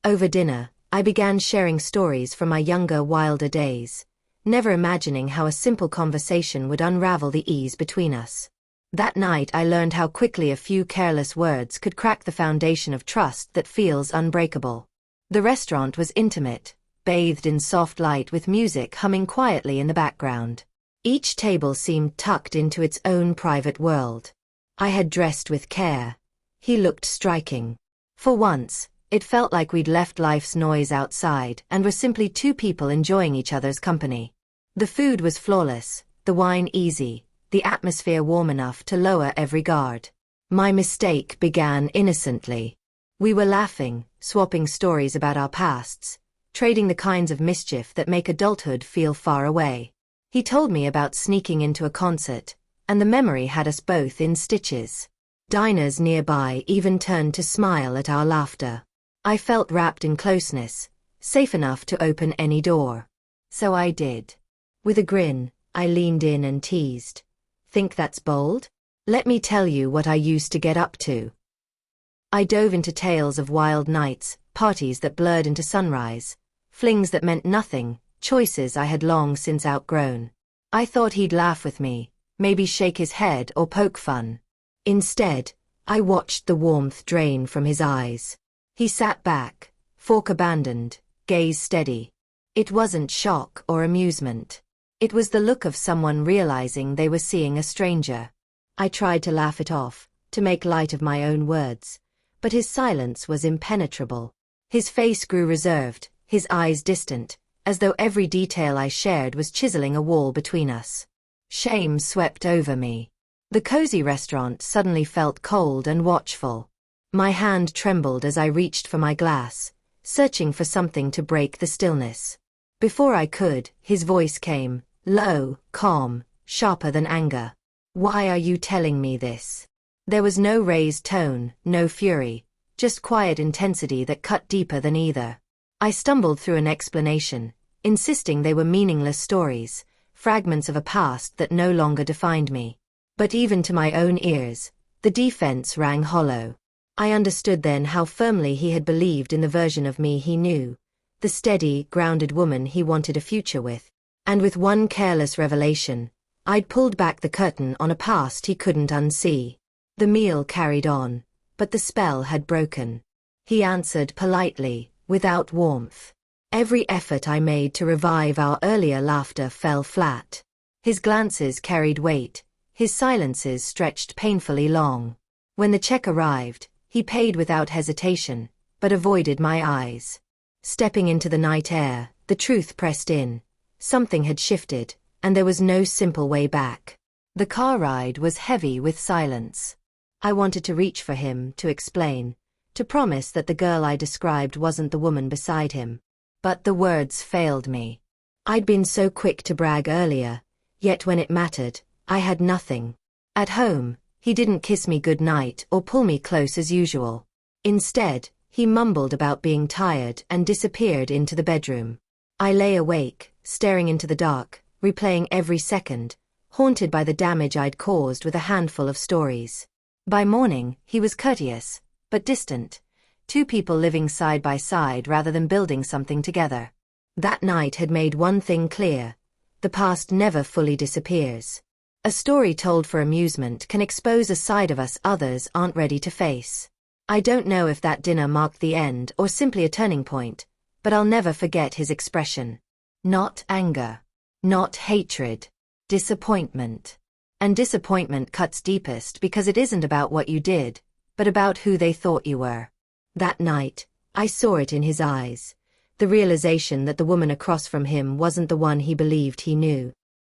Over dinner, I began sharing stories from my younger, wilder days, never imagining how a simple conversation would unravel the ease between us. That night I learned how quickly a few careless words could crack the foundation of trust that feels unbreakable. The restaurant was intimate, bathed in soft light with music humming quietly in the background. Each table seemed tucked into its own private world. I had dressed with care. He looked striking. For once, it felt like we'd left life's noise outside and were simply two people enjoying each other's company. The food was flawless, the wine easy, the atmosphere warm enough to lower every guard. My mistake began innocently. We were laughing, swapping stories about our pasts, trading the kinds of mischief that make adulthood feel far away. He told me about sneaking into a concert, and the memory had us both in stitches. Diners nearby even turned to smile at our laughter. I felt wrapped in closeness, safe enough to open any door. So I did. With a grin, I leaned in and teased. Think that's bold? Let me tell you what I used to get up to. I dove into tales of wild nights, parties that blurred into sunrise, flings that meant nothing, choices I had long since outgrown. I thought he'd laugh with me, maybe shake his head or poke fun. Instead, I watched the warmth drain from his eyes. He sat back, fork abandoned, gaze steady. It wasn't shock or amusement. It was the look of someone realizing they were seeing a stranger. I tried to laugh it off, to make light of my own words, but his silence was impenetrable. His face grew reserved, his eyes distant, as though every detail I shared was chiseling a wall between us. Shame swept over me. The cozy restaurant suddenly felt cold and watchful. My hand trembled as I reached for my glass, searching for something to break the stillness. Before I could, his voice came, low, calm, sharper than anger. Why are you telling me this? There was no raised tone, no fury, just quiet intensity that cut deeper than either. I stumbled through an explanation, insisting they were meaningless stories, fragments of a past that no longer defined me. But even to my own ears, the defense rang hollow. I understood then how firmly he had believed in the version of me he knew, the steady, grounded woman he wanted a future with. And with one careless revelation, I'd pulled back the curtain on a past he couldn't unsee. The meal carried on, but the spell had broken. He answered politely, without warmth. Every effort I made to revive our earlier laughter fell flat. His glances carried weight, his silences stretched painfully long. When the check arrived, he paid without hesitation, but avoided my eyes. Stepping into the night air, the truth pressed in. Something had shifted, and there was no simple way back. The car ride was heavy with silence. I wanted to reach for him, to explain, to promise that the girl I described wasn't the woman beside him. But the words failed me. I'd been so quick to brag earlier, yet when it mattered, I had nothing. At home, he didn't kiss me goodnight or pull me close as usual. Instead, he mumbled about being tired and disappeared into the bedroom. I lay awake, staring into the dark, replaying every second, haunted by the damage I'd caused with a handful of stories. By morning, he was courteous, but distant. Two people living side by side rather than building something together. That night had made one thing clear. The past never fully disappears. A story told for amusement can expose a side of us others aren't ready to face. I don't know if that dinner marked the end or simply a turning point, but I'll never forget his expression. Not anger. Not hatred. Disappointment. And disappointment cuts deepest because it isn't about what you did, but about who they thought you were. That night, I saw it in his eyes, the realization that the woman across from him wasn't the one he believed he knew.